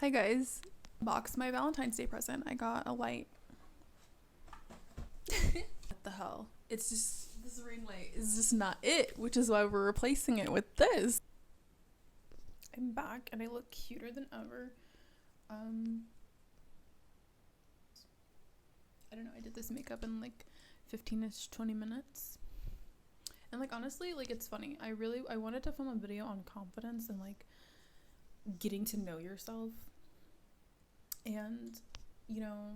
Hi guys. Box my Valentine's Day present. I got a light. What the hell? It's just this ring light is just not it, which is why we're replacing it with this. I'm back and I look cuter than ever. I don't know, I did this makeup in like 15ish 20 minutes. And like honestly, like it's funny. I wanted to film a video on confidence and like getting to know yourself. And you know,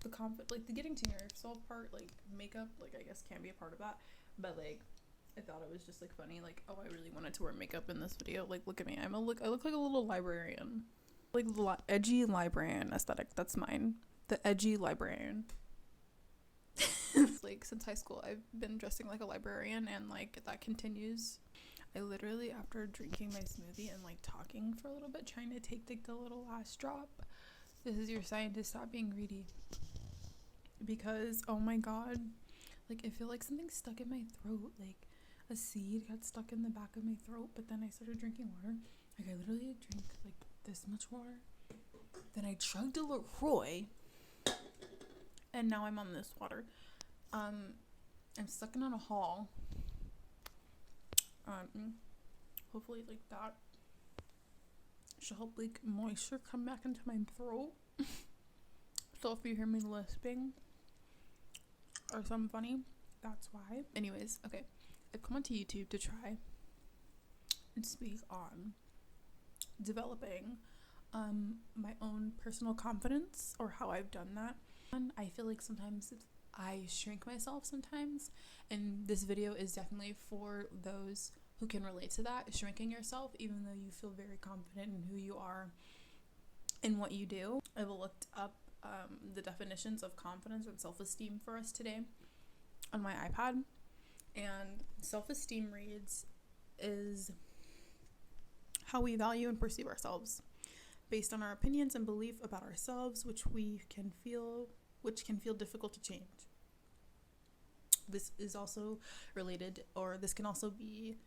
the getting to know yourself part, like makeup, like I guess can be a part of that. But like I thought it was just like funny, like, oh, I really wanted to wear makeup in this video. Like look at me. I look like a little librarian. Like the edgy librarian aesthetic. That's mine. The edgy librarian. Like since high school I've been dressing like a librarian, and like that continues. I literally, after drinking my smoothie and like talking for a little bit, trying to take like the little last drop, this is your sign to stop being greedy. Because oh my god, like I feel like something stuck in my throat, like a seed got stuck in the back of my throat. But then I started drinking water. Like I literally drank like this much water, then I chugged a LaCroix, and now I'm on this water. I'm sucking on a haul. Hopefully like that should help like moisture come back into my throat. So if you hear me lisping or something funny, that's why. Anyways, okay, I've come onto YouTube to try and speak on developing my own personal confidence, or how I've done that. And I feel like sometimes I shrink myself sometimes, and this video is definitely for those who can relate to that, shrinking yourself even though you feel very confident in who you are and what you do. I've looked up the definitions of confidence and self-esteem for us today on my iPad, and self-esteem reads is how we value and perceive ourselves based on our opinions and belief about ourselves, which can feel difficult to change. This is also related, or this can also be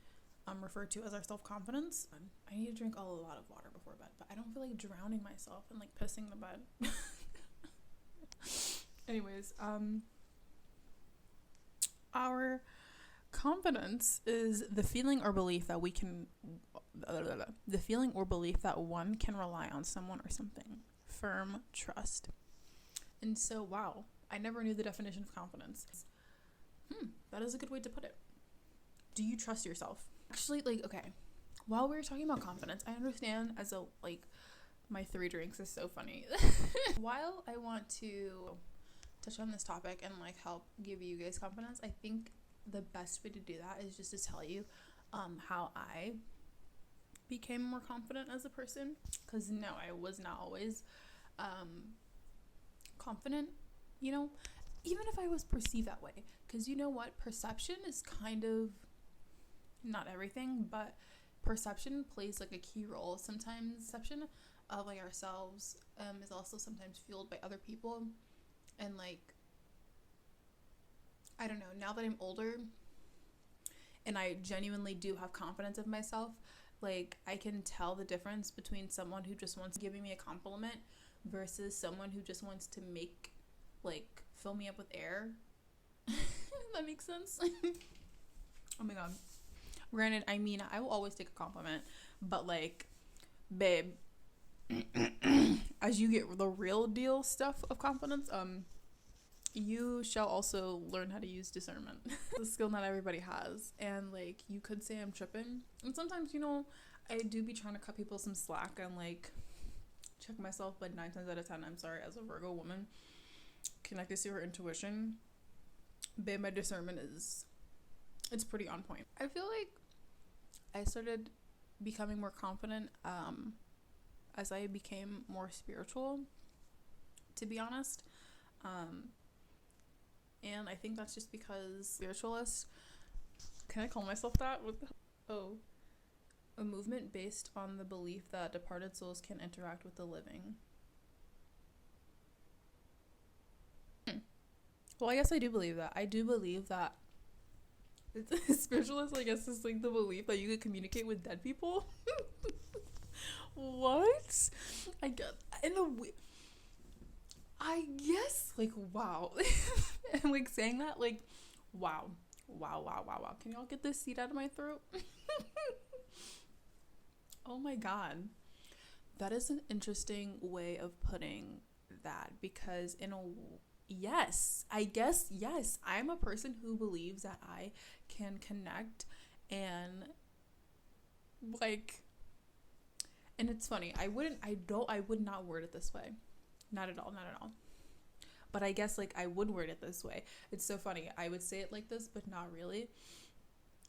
referred to as our self-confidence. I need to drink a lot of water before bed, but I don't feel like drowning myself and like pissing the bed. Anyways, our confidence is the feeling or belief that one can rely on someone or something. Firm trust. And so, wow, I never knew the definition of confidence. That is a good way to put it. Do you trust yourself? Actually, like, okay, while we were talking about confidence, I understand my 3 drinks is so funny. While I want to touch on this topic and like help give you guys confidence, I think the best way to do that is just to tell you how I became more confident as a person. Because no, I was not always confident, you know, even if I was perceived that way. Because you know what, perception is kind of not everything, but perception plays like a key role. Sometimes perception of like ourselves is also sometimes fueled by other people. And like, I don't know, now that I'm older and I genuinely do have confidence of myself, like I can tell the difference between someone who just wants giving me a compliment versus someone who just wants to fill me up with air. That makes sense. Oh my god. Granted, I mean, I will always take a compliment, but like, babe, as you get the real deal stuff of confidence, you shall also learn how to use discernment. The skill not everybody has. And like, you could say I'm tripping, and sometimes, you know, I do be trying to cut people some slack and like check myself, but 9 times out of 10, I'm sorry, as a Virgo woman connected to her intuition, babe, my discernment it's pretty on point. I feel like I started becoming more confident as I became more spiritual, to be honest. And I think that's just because spiritualist, can I call myself that? A movement based on the belief that departed souls can interact with the living. Well, I guess I do believe that. I do believe that spiritualist, I guess, is like the belief that you could communicate with dead people. What? I get in a I guess like wow. And like saying that like wow. Wow. Can y'all get this seed out of my throat? Oh my god. That is an interesting way of putting that because yes, I guess yes, I'm a person who believes that I can connect and like and it's funny. I would not word it this way. Not at all. But I guess like I would word it this way. It's so funny. I would say it like this, but not really.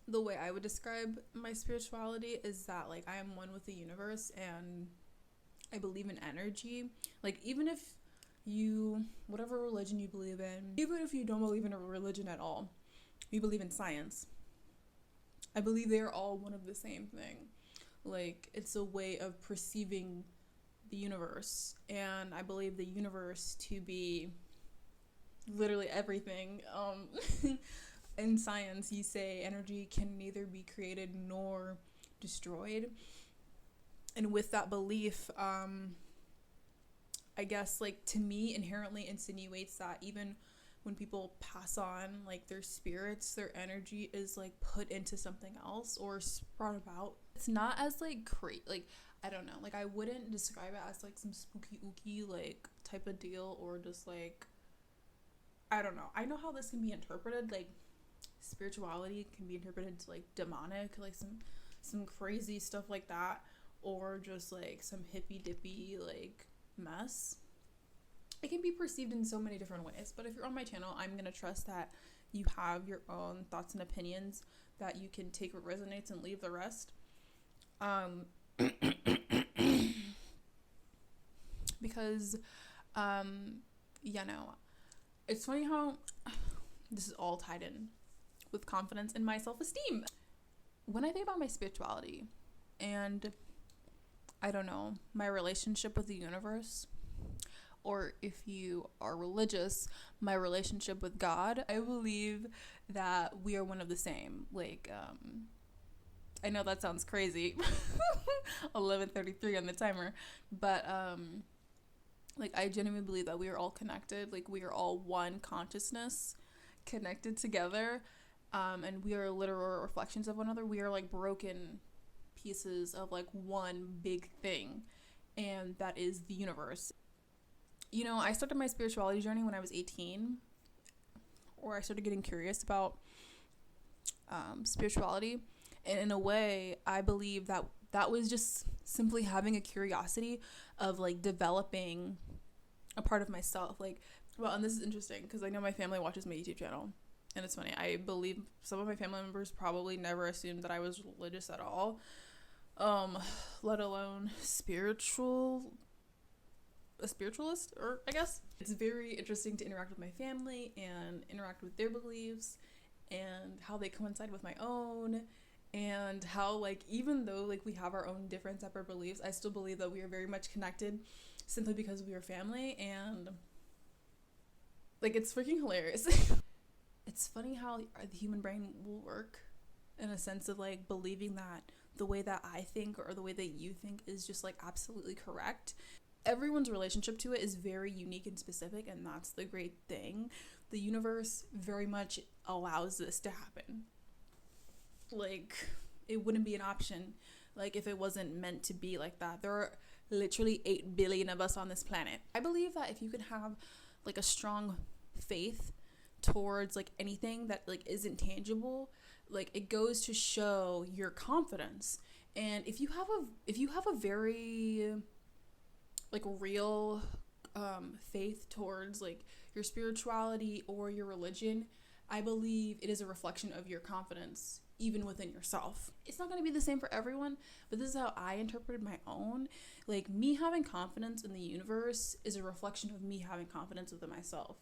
The way I would describe my spirituality is that like I am one with the universe and I believe in energy. Like even if you whatever religion you believe in, even if you don't believe in a religion at all, you believe in science. I believe they are all one of the same thing. Like it's a way of perceiving the universe, and I believe the universe to be literally everything. In science, you say energy can neither be created nor destroyed, and with that belief, I guess like to me inherently insinuates that even when people pass on like their spirits, their energy is like put into something else or brought about. It's not as like like I don't know, like I wouldn't describe it as like some spooky ooky like type of deal or just like I don't know. I know how this can be interpreted, like spirituality can be interpreted to like demonic, like some crazy stuff like that, or just like some hippy dippy like mess. It can be perceived in so many different ways, but if you're on my channel, I'm gonna trust that you have your own thoughts and opinions, that you can take what resonates and leave the rest. Because you know, it's funny how this is all tied in with confidence and my self-esteem. When I think about my spirituality and I don't know, my relationship with the universe, or if you are religious, my relationship with God, I believe that we are one of the same. Like, I know that sounds crazy. 11:33 on the timer, but like I genuinely believe that we are all connected. Like we are all one consciousness connected together, and we are literal reflections of one another. We are like broken pieces of like one big thing, and that is the universe. You know, I started my spirituality journey when I was 18, or I started getting curious about spirituality. And in a way, I believe that that was just simply having a curiosity of like developing a part of myself. Like, well, and this is interesting because I know my family watches my YouTube channel. And it's funny, I believe some of my family members probably never assumed that I was religious at all, let alone a spiritualist, or I guess. It's very interesting to interact with my family and interact with their beliefs and how they coincide with my own, and how like even though like we have our own different separate beliefs, I still believe that we are very much connected simply because we are family. And like it's freaking hilarious. It's funny how the human brain will work in a sense of like believing that the way that I think or the way that you think is just like absolutely correct. Everyone's relationship to it is very unique and specific, and that's the great thing. The universe very much allows this to happen. Like, it wouldn't be an option, like, if it wasn't meant to be like that. There are literally 8 billion of us on this planet. I believe that if you can have, like, a strong faith towards, like, anything that, like, isn't tangible, like, it goes to show your confidence. And if you have a very like real faith towards like your spirituality or your religion, I believe it is a reflection of your confidence even within yourself. It's not going to be the same for everyone, but this is how I interpreted my own. Like me having confidence in the universe is a reflection of me having confidence within myself.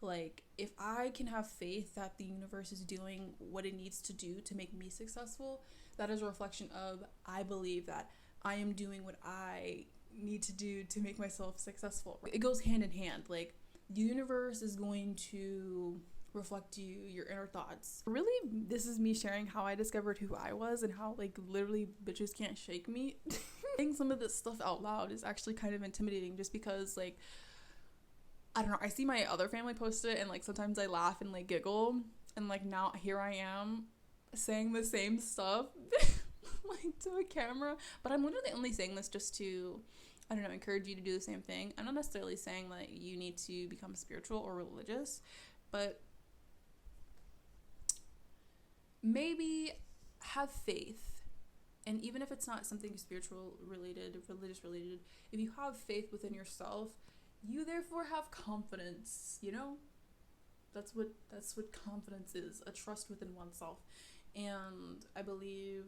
Like if I can have faith that the universe is doing what it needs to do to make me successful, that is a reflection of I believe that I am doing what I need to do to make myself successful. It goes hand in hand. Like the universe is going to reflect you, your inner thoughts. Really, this is me sharing how I discovered who I was and how like literally bitches can't shake me. Saying some of this stuff out loud is actually kind of intimidating, just because like, I don't know, I see my other family post it and like sometimes I laugh and like giggle, and like now here I am saying the same stuff like to a camera, but I'm literally only saying this just to, I don't know, encourage you to do the same thing. I'm not necessarily saying that you need to become spiritual or religious, but maybe have faith. And even if it's not something spiritual related, religious related, if you have faith within yourself, you therefore have confidence, you know? That's what confidence is, a trust within oneself. And I believe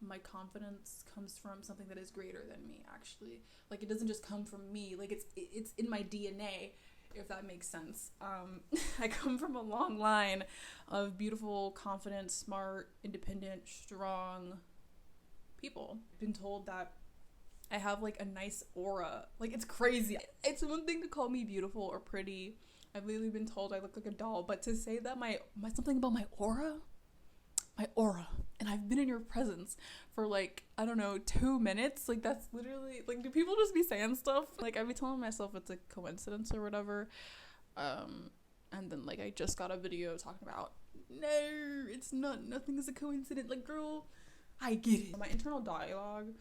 my confidence comes from something that is greater than me, actually. Like, it doesn't just come from me, like it's in my DNA, if that makes sense. I come from a long line of beautiful, confident, smart, independent, strong people. I've been told that I have like a nice aura. Like, it's crazy. It's one thing to call me beautiful or pretty. I've literally been told I look like a doll, but to say that my something about my aura, and I've been in your presence for like, I don't know, 2 minutes, like that's literally, like, do people just be saying stuff? Like, I'd be telling myself it's a coincidence or whatever, and then like I just got a video talking about, no, it's not, nothing is a coincidence. Like, girl, I get it. My internal dialogue,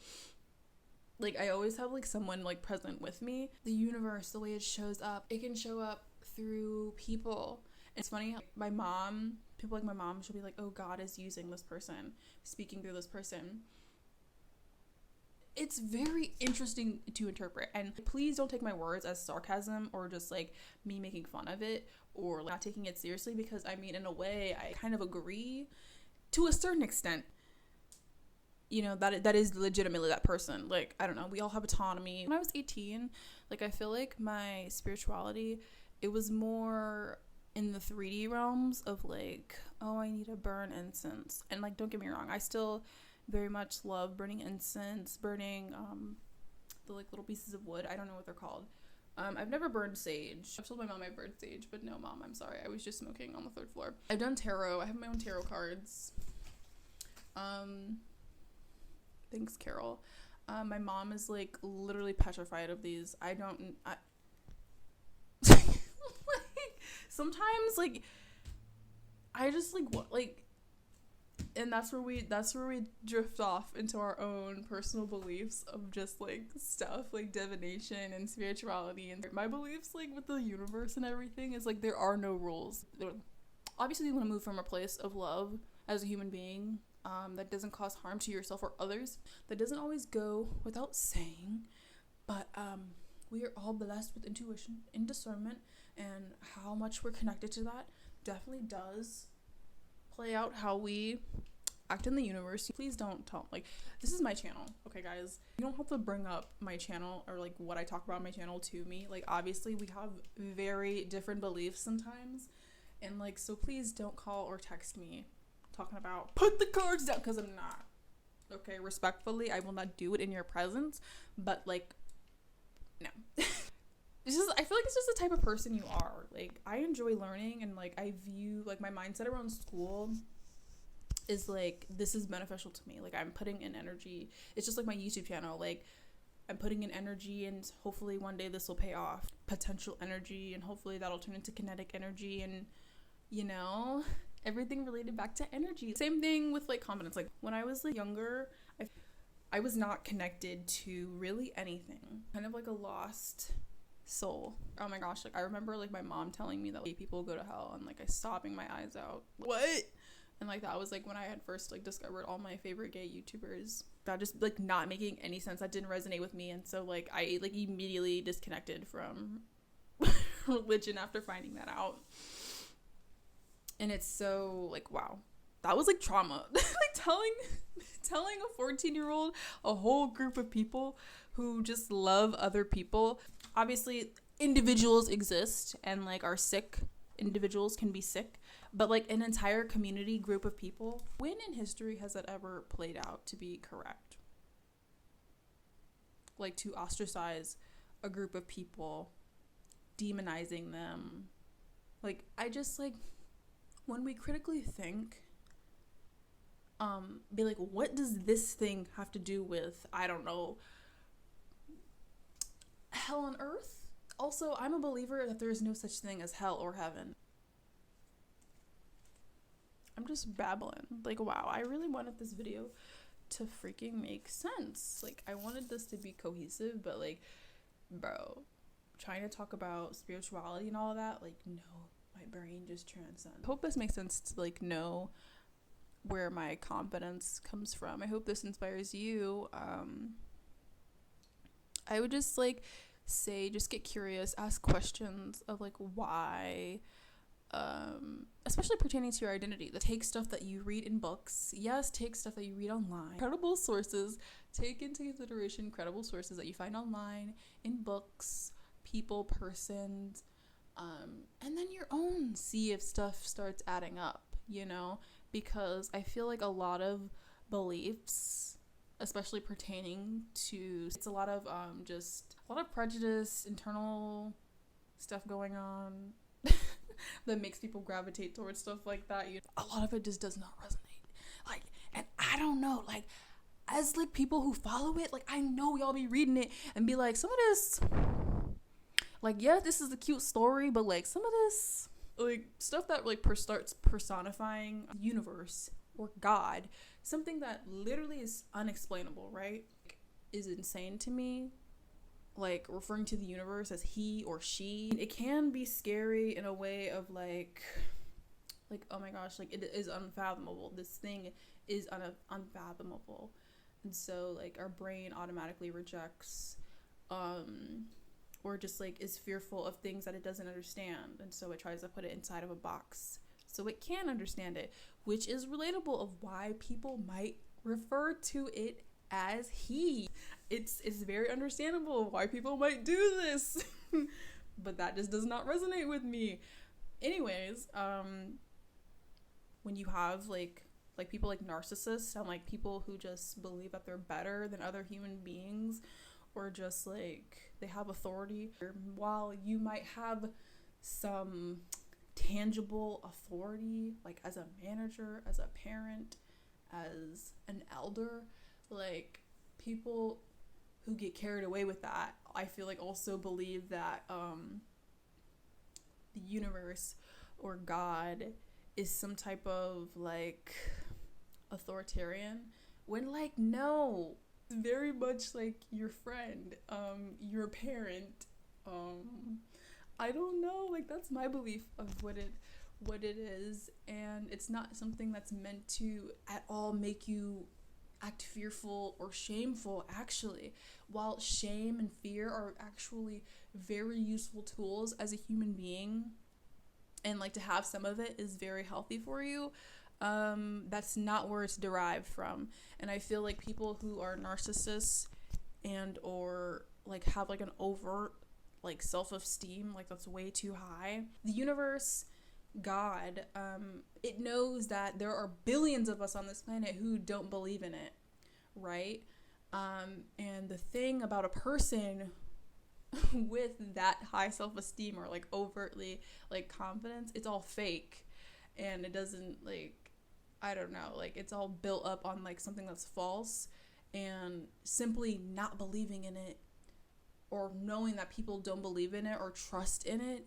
like, I always have like someone like present with me. The universe, the way it shows up, it can show up through people. It's funny, my mom, people like my mom, she'll be like, oh, God is using this person, speaking through this person. It's very interesting to interpret, and please don't take my words as sarcasm or just like me making fun of it or like not taking it seriously, because I mean, in a way, I kind of agree to a certain extent. You know, that is legitimately that person. Like, I don't know, we all have autonomy. When I was 18, like, I feel like my spirituality, it was more in the 3D realms of like, oh, I need to burn incense. And like, don't get me wrong, I still very much love burning incense, burning the like little pieces of wood. I don't know what they're called. I've never burned sage. I've told my mom I burned sage, but no, Mom, I'm sorry, I was just smoking on the 3rd floor. I've done tarot. I have my own tarot cards. Thanks, Carol. My mom is like literally petrified of these. Like, sometimes like I just like what like, and that's where we drift off into our own personal beliefs of just like stuff like divination and spirituality. And my beliefs like with the universe and everything is like, there are no rules. Obviously you want to move from a place of love as a human being, that doesn't cause harm to yourself or others. That doesn't always go without saying, but we are all blessed with intuition and discernment, and how much we're connected to that definitely does play out how we act in the universe. Please don't tell, like, this is my channel, okay guys? You don't have to bring up my channel or like what I talk about on my channel to me. Like, obviously we have very different beliefs sometimes, and like, so please don't call or text me talking about put the cards down, because I'm not. Okay, respectfully, I will not do it in your presence, but like, no. I feel like it's just the type of person you are. Like, I enjoy learning, and like, I view like my mindset around school is like, this is beneficial to me. Like, I'm putting in energy. It's just like my YouTube channel. Like, I'm putting in energy, and hopefully one day this will pay off. Potential energy, and hopefully that'll turn into kinetic energy, and you know, everything related back to energy. Same thing with like confidence. Like, when I was like younger, I was not connected to really anything. Kind of like a lost soul. Oh my gosh, like, I remember like my mom telling me that like, people go to hell, and like I sobbing my eyes out. What? And like, that was like when I had first like discovered all my favorite gay YouTubers. That just like not making any sense. That didn't resonate with me, and so like I like immediately disconnected from religion after finding that out. And it's so like, wow, that was like trauma. Like telling a 14-year-old a whole group of people who just love other people. Obviously individuals exist, and like are sick. Individuals can be sick, but like an entire community group of people, when in history has that ever played out to be correct? Like, to ostracize a group of people, demonizing them, Like, I just, like, when we critically think, be like, what does this thing have to do with, I don't know, hell on earth? Also, I'm a believer that there is no such thing as hell or heaven. I'm just babbling. Like, wow, I really wanted this video to freaking make sense. Like, I wanted this to be cohesive, but, like, bro, trying to talk about spirituality and all of that, like, no, my brain just transcends. I hope this makes sense to, like, know where my confidence comes from. I hope this inspires you. I would just, like, say, just get curious, ask questions of, like, why, especially pertaining to your identity. Take stuff that you read in books. Yes, take stuff that you read online. Credible sources. Take into consideration credible sources that you find online, in books, people, persons, and then your own. See if stuff starts adding up, you know? Because I feel like a lot of beliefs, especially pertaining to, it's a lot of just a lot of prejudice, internal stuff going on that makes people gravitate towards stuff like that. A lot of it just does not resonate. Like, and I don't know, like, as like people who follow it, like, I know y'all be reading it and be like, some of this, like, yeah, this is a cute story, but like some of this, like, stuff that like starts personifying the universe or God, something that literally is unexplainable, right? Is insane to me. Like, referring to the universe as he or she, it can be scary in a way of like oh my gosh, like, it is unfathomable. This thing is unfathomable, and so like our brain automatically rejects or just like is fearful of things that it doesn't understand, and so it tries to put it inside of a box so it can understand it, which is relatable of why people might refer to it as he. It's very understandable why people might do this. But that just does not resonate with me. Anyways, when you have like people like narcissists and like people who just believe that they're better than other human beings, or just like they have authority, while you might have some tangible authority, like as a manager, as a parent, as an elder, like, people who get carried away with that, I feel like also believe that the universe or God is some type of like authoritarian, when like, no, very much like your friend, your parent. I don't know, like, that's my belief of what it is, and it's not something that's meant to at all make you act fearful or shameful. Actually, while shame and fear are actually very useful tools as a human being, and like to have some of it is very healthy for you, that's not where it's derived from. And I feel like people who are narcissists and or like have like an overt like self-esteem, like that's way too high, the universe, God, it knows that there are billions of us on this planet who don't believe in it, right? And the thing about a person with that high self-esteem or like overtly like confidence, it's all fake, and it doesn't, like, I don't know, like, it's all built up on like something that's false, and simply not believing in it or knowing that people don't believe in it or trust in it,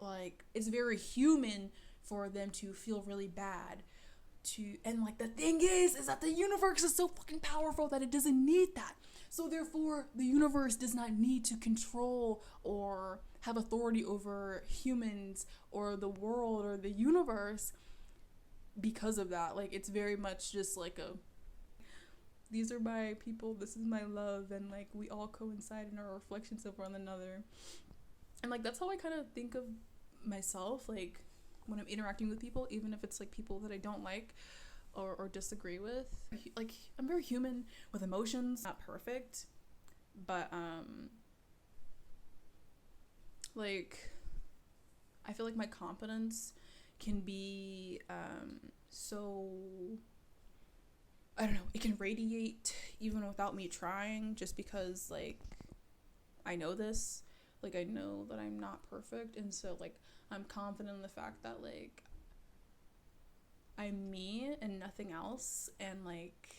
like, it's very human for them to feel really bad to, and like the thing is that the universe is so fucking powerful that it doesn't need that. So therefore the universe does not need to control or have authority over humans or the world or the universe because of that. Like, it's very much just like a, these are my people, this is my love, and like we all coincide in our reflections of one another. And like that's how I kind of think of myself, like when I'm interacting with people, even if it's like people that I don't like or disagree with. Like, I'm very human with emotions, not perfect, but like I feel like my confidence can be so, I don't know, it can radiate even without me trying, just because like I know this. Like, I know that I'm not perfect, and so, like, I'm confident in the fact that, like, I'm me and nothing else, and, like,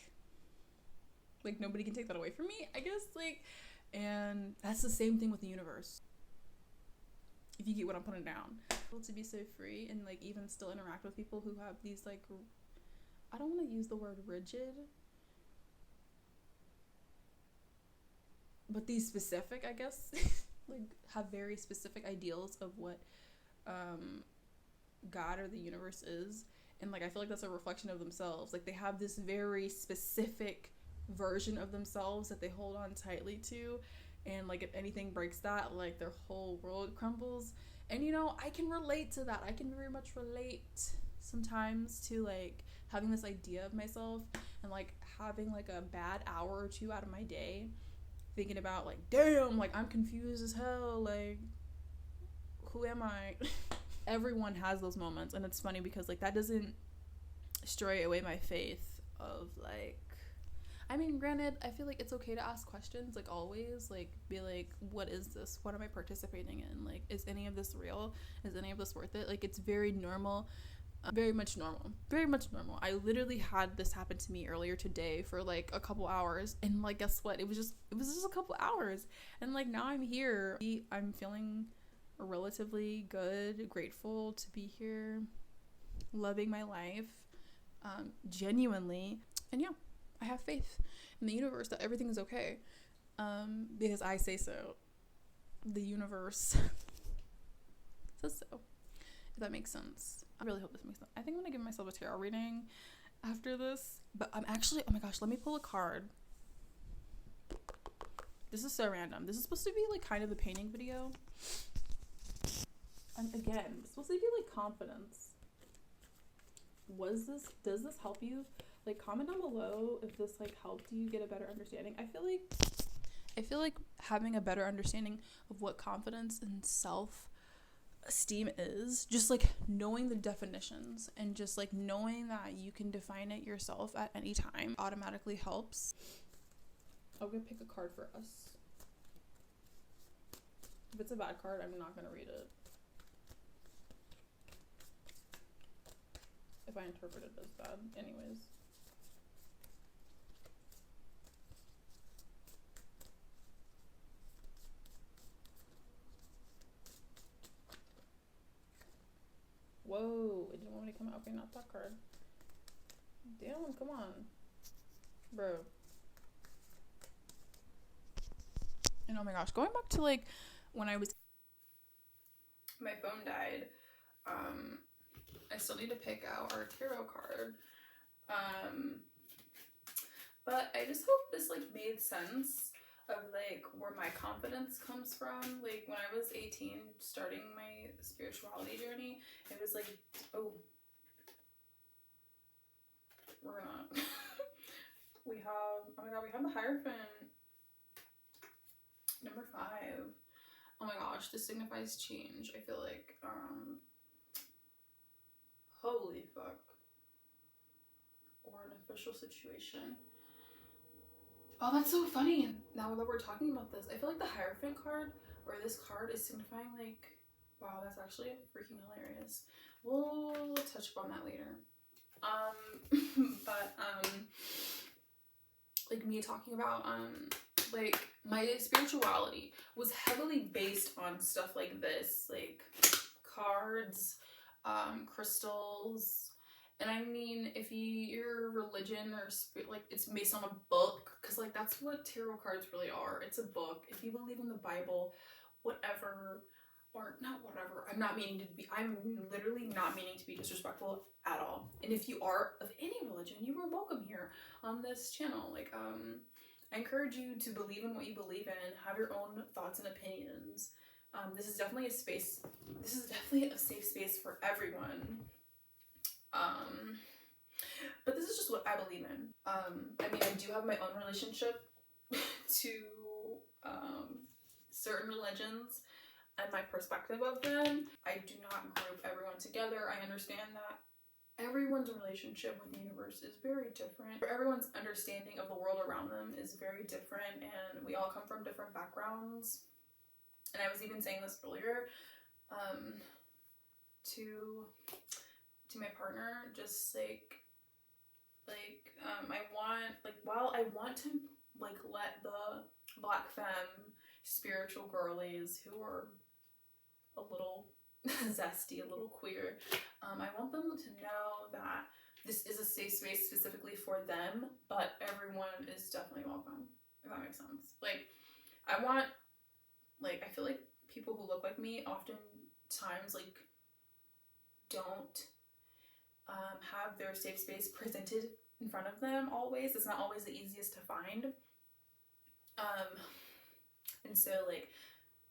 nobody can take that away from me, I guess, like, and that's the same thing with the universe. If you get what I'm putting down. To be so free and, like, even still interact with people who have these, like, I don't want to use the word rigid, but these specific, I guess, like, have very specific ideals of what God or the universe is. And, like, I feel like that's a reflection of themselves. Like, they have this very specific version of themselves that they hold on tightly to. And, like, if anything breaks that, like, their whole world crumbles. And, you know, I can relate to that. I can very much relate sometimes to, like, having this idea of myself and, like, having, like, a bad hour or two out of my day thinking about, like, damn, like, I'm confused as hell. Like, who am I? Everyone has those moments. And it's funny because, like, that doesn't stray away my faith of, like, I mean, granted, I feel like it's okay to ask questions, like, always, like, be like, what is this? What am I participating in? Like, is any of this real? Is any of this worth it? Like, it's very normal, very much normal. I literally had this happen to me earlier today for, like, a couple hours, and, like, guess what? It was just a couple hours, and, like, now I'm here. I'm feeling relatively good, grateful to be here, loving my life, genuinely, and yeah. I have faith in the universe that everything is okay, because I say so. The universe says so, if that makes sense. I really hope this makes sense. I think I'm gonna give myself a tarot reading after this, but I'm actually, oh my gosh, let me pull a card. This is so random. This is supposed to be, like, kind of the painting video, and again, it's supposed to be, like, confidence. Does this help you? Like, comment down below if this, like, helped you get a better understanding. I feel like having a better understanding of what confidence and self-esteem is, just, like, knowing the definitions and just, like, knowing that you can define it yourself at any time automatically helps. I'm gonna pick a card for us. If it's a bad card, I'm not gonna read it. If I interpret it as bad, anyways. Whoa, it didn't want me to come out. Okay, not that card. Damn, come on. Bro. And oh my gosh, going back to, like, when my phone died, I still need to pick out our tarot card. But I just hope this, like, made sense of, like, where my confidence comes from. Like, when I was 18, starting my spirituality journey, it was like, oh, we're gonna, we have, oh my god, we have the Hierophant, number 5. Oh my gosh, this signifies change. I feel like, holy fuck, or an official situation. Oh, that's so funny. Now that we're talking about this, I feel like the Hierophant card, or this card, is signifying, like, wow, that's actually freaking hilarious. We'll touch upon that later. But, like, me talking about, like, my spirituality was heavily based on stuff like this, like, cards, crystals. And I mean, if your religion or spirit, like, it's based on a book, because, like, that's what tarot cards really are. It's a book. If you believe in the Bible, whatever, or not whatever, I'm literally not meaning to be disrespectful at all. And if you are of any religion, you are welcome here on this channel. Like, I encourage you to believe in what you believe in, have your own thoughts and opinions. This is definitely a safe space for everyone. But this is just what I believe in. I mean, I do have my own relationship to certain religions and my perspective of them. I do not group everyone together. I understand that everyone's relationship with the universe is very different. Everyone's understanding of the world around them is very different, and we all come from different backgrounds. And I was even saying this earlier to my partner, just I want, like, while I want to like let the black femme spiritual girlies who are a little zesty, a little queer, I want them to know that this is a safe space specifically for them, but everyone is definitely welcome, if that makes sense. Like, I want, like, I feel like people who look like me oftentimes, like, don't have their safe space presented in front of them always. It's not always the easiest to find. And so, like,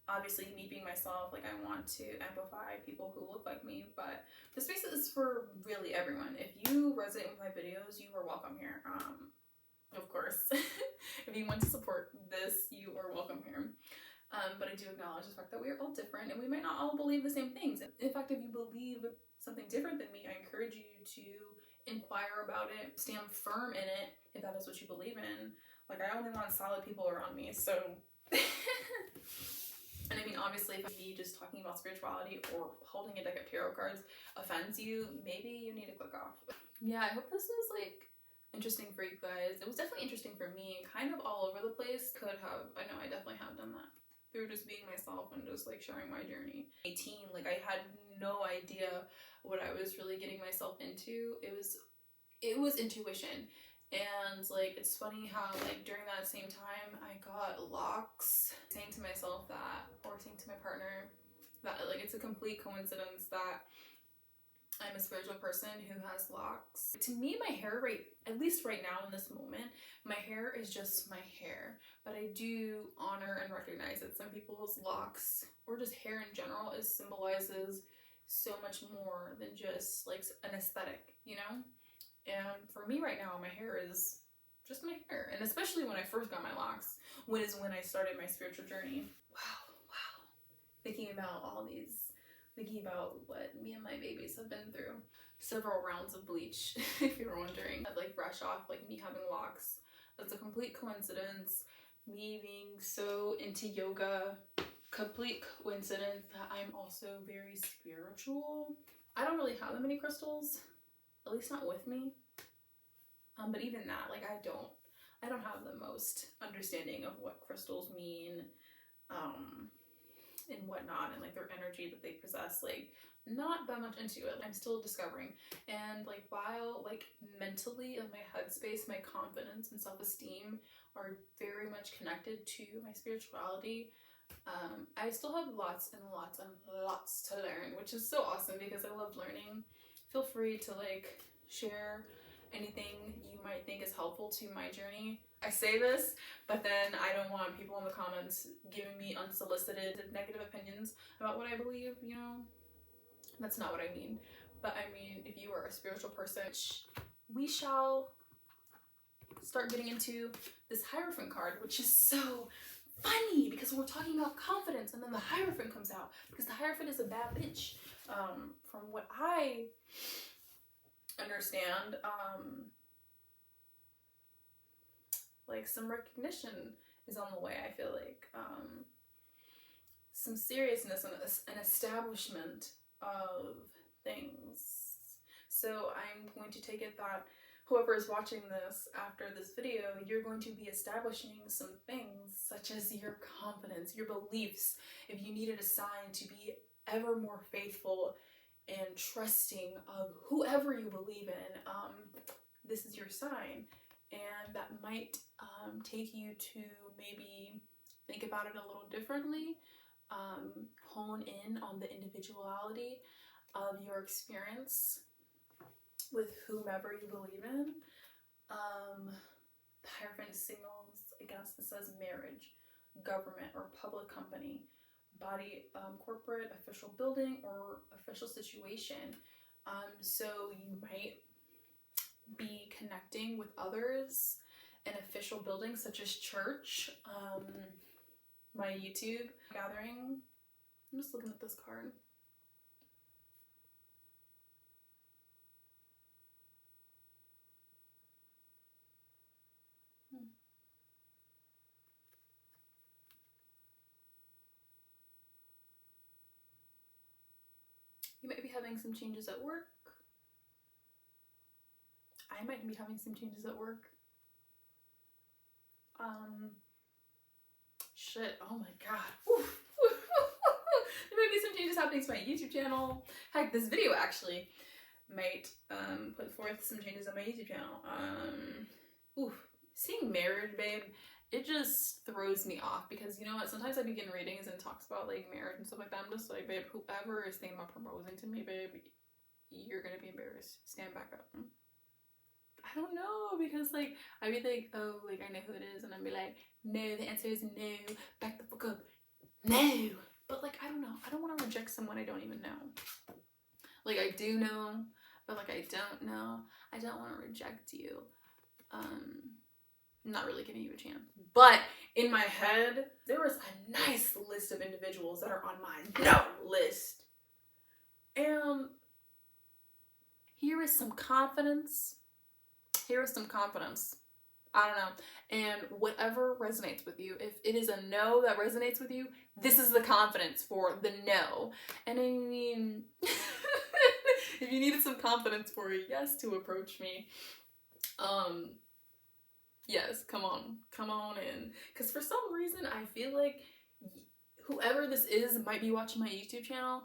obviously me being myself, like, I want to amplify people who look like me, but the space is for really everyone. If you resonate with my videos, you are welcome here. Of course, if you want to support this, you are welcome here. But I do acknowledge the fact that we are all different and we might not all believe the same things. In fact, if you believe something different than me, I encourage you to inquire about it, stand firm in it if that is what you believe in. Like, I only want solid people around me, so. And I mean, obviously, if me just talking about spirituality or holding a deck of tarot cards offends you, maybe you need to click off. Yeah, I hope this was, like, interesting for you guys. It was definitely interesting for me, kind of all over the place. I know I definitely have done that through just being myself and just, like, sharing my journey. 18, like, I had no idea what I was really getting myself into. It was intuition. And, like, it's funny how, like, during that same time, I got locks. Saying to myself that, or saying to my partner that, like, it's a complete coincidence that I'm a spiritual person who has locks. To me, my hair, at least right now in this moment, my hair is just my hair. But I do honor and recognize that some people's locks, or just hair in general, symbolizes so much more than just, like, an aesthetic, you know? And for me right now, my hair is just my hair. And especially when I first got my locks, when I started my spiritual journey. Wow. Thinking about what me and my babies have been through. Several rounds of bleach, if you were wondering. I'd, like, brush off, like, me having locks. That's a complete coincidence. Me being so into yoga. Complete coincidence that I'm also very spiritual. I don't really have that many crystals. At least not with me. But even that, like, I don't have the most understanding of what crystals mean, and whatnot, and, like, their energy that they possess. Like, not that much into it. I'm still discovering. And, like, while, like, mentally in my headspace, my confidence and self-esteem are very much connected to my spirituality, I still have lots and lots and lots to learn, which is so awesome because I love learning. Feel free to, like, share anything you might think is helpful to my journey. I say this, but then I don't want people in the comments giving me unsolicited negative opinions about what I believe, you know? That's not what I mean. But I mean, if you are a spiritual person, we shall start getting into this Hierophant card, which is so funny because we're talking about confidence and then the Hierophant comes out because the Hierophant is a bad bitch. From what I understand, like, some recognition is on the way. I feel like some seriousness and an establishment of things. So I'm going to take it that whoever is watching this after this video, you're going to be establishing some things such as your confidence, your beliefs. If you needed a sign to be ever more faithful and trusting of whoever you believe in, this is your sign. And that might take you to maybe think about it a little differently, hone in on the individuality of your experience with whomever you believe in. The Hierophant signals, I guess it says marriage, government or public company, body, corporate, official building, or official situation. So you might be connecting with others in official buildings such as church, my YouTube gathering. I'm just looking at this card. You might be having some changes at work. I might be having some changes at work. Shit, oh my god. There might be some changes happening to my YouTube channel. Heck, this video actually might put forth some changes on my YouTube channel. Seeing marriage, babe, it just throws me off because you know what? Sometimes I begin readings and it talks about like marriage and stuff like that. I'm just like, babe, whoever is thinking about proposing to me, babe, you're gonna be embarrassed. Stand back up. I don't know because like I'd be like, oh, like I know who it is, and I'd be like, no, the answer is no. Back the fuck up. No. But like I don't know. I don't want to reject someone I don't even know. Like I do know, but like I don't know. I don't want to reject you. I'm not really giving you a chance. But in my head, there was a nice list of individuals that are on my no list. And here is some confidence. Here is some confidence. I don't know. And whatever resonates with you, if it is a no that resonates with you, this is the confidence for the no. And I mean, if you needed some confidence for a yes to approach me, yes, come on in. Because for some reason, I feel like whoever this is might be watching my YouTube channel.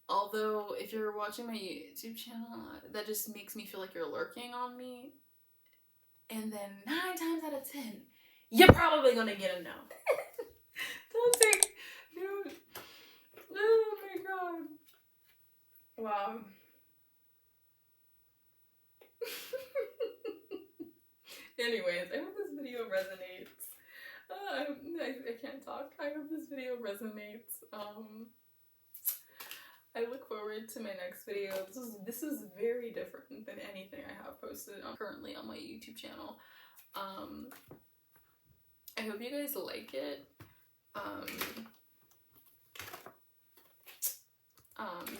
Although, if you're watching my YouTube channel, that just makes me feel like you're lurking on me. And then 9 times out of 10, you're probably gonna get a no. Don't take, dude. Oh my god. Wow. Anyways, I hope this video resonates. I can't talk. I hope this video resonates. I look forward to my next video. This is very different than anything I have posted currently on my YouTube channel. I hope you guys like it.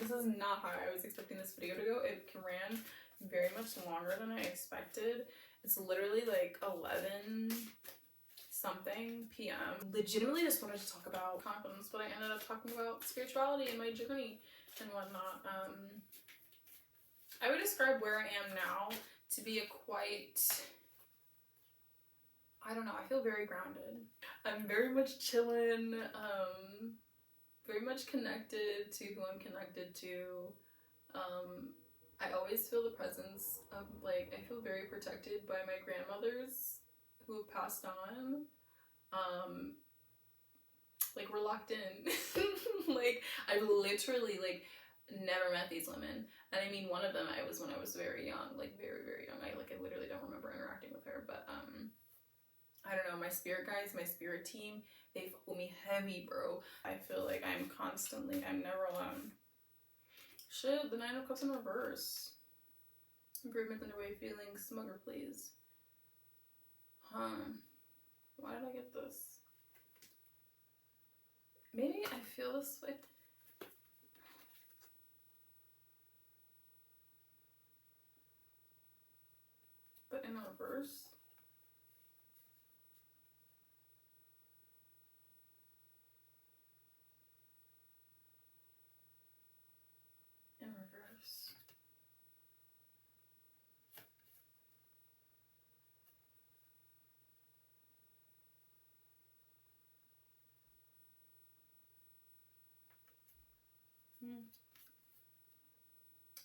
This is not how I was expecting this video to go. It ran very much longer than I expected. It's literally like 11 something p.m. Legitimately just wanted to talk about confidence, but I ended up talking about spirituality and my journey and whatnot. I would describe where I am now to be a quite, I don't know, I feel very grounded. I'm very much chilling, very much connected to who I'm connected to. I always feel the presence of, like, I feel very protected by my grandmothers who have passed on. Like, we're locked in. Like, I've literally, like, never met these women. And I mean, one of them I was when I was very young, like, very, very young. I literally don't remember interacting with her, but, I don't know, my spirit guides, my spirit team, they hold me heavy, bro. I feel like I'm never alone. Shit, the 9 of Cups in reverse. Improvement in the way feeling smugger, please. Why did I get this? Maybe I feel this way. But in reverse. In reverse.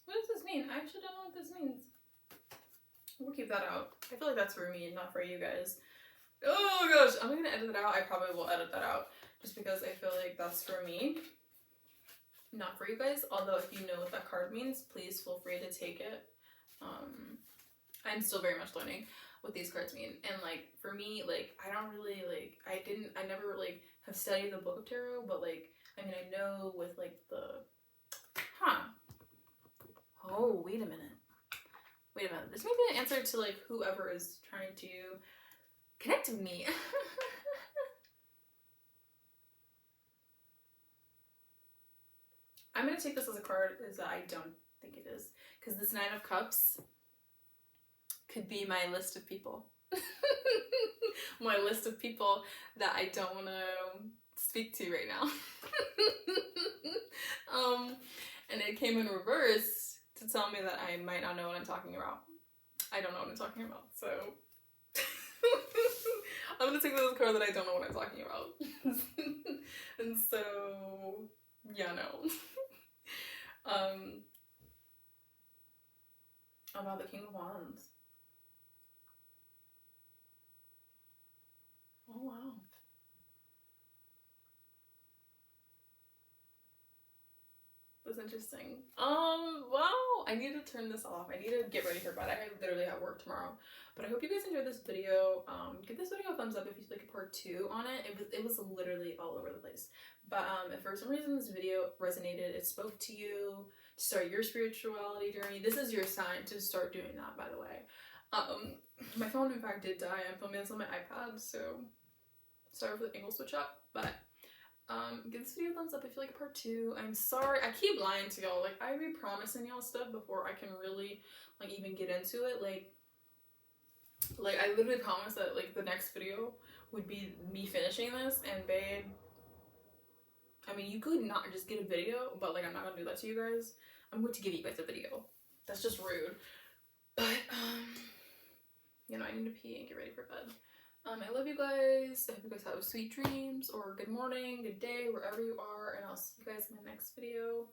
What does this mean? I actually don't know what this means. We'll keep that out. I feel like that's for me and not for you guys. Oh gosh, I'm gonna edit that out. I probably will edit that out just because I feel like that's for me, not for you guys. Although if you know what that card means, please feel free to take it. I'm still very much learning what these cards mean. And like for me, like I don't really like I never like have studied the Book of Tarot, but like I mean I know with like the oh wait a minute. This may be an answer to like whoever is trying to connect with me. I'm gonna take this as a card is I don't think it is. Because this 9 of Cups could be my list of people. My list of people that I don't want to speak to right now. And it came in reverse to tell me that I might not know what I'm talking about. I don't know what I'm talking about, so I'm gonna take this card that I don't know what I'm talking about. And so, yeah, no. About the King of Wands. Oh, wow. That's interesting. Well, I need to turn this off. I need to get ready for bed. I literally have work tomorrow. But I hope you guys enjoyed this video. Give this video a thumbs up if you'd like a part 2 on it. It was literally all over the place. But if for some reason this video resonated, it spoke to you, to start your spirituality journey, this is your sign to start doing that, by the way. My phone, in fact, did die. I'm filming this on my iPad, so sorry for the angle switch up, but give this video a thumbs up if you like a part 2. I'm sorry, I keep lying to y'all. Like, I be promising y'all stuff before I can really, like, even get into it. Like I literally promised that, like, the next video would be me finishing this, and babe, I mean, you could not just get a video, but, like, I'm not gonna do that to you guys. I'm going to give you guys a video. That's just rude. But, you know, I need to pee and get ready for bed. I love you guys. I hope you guys have sweet dreams, or good morning, good day, wherever you are, and I'll see you guys in my next video.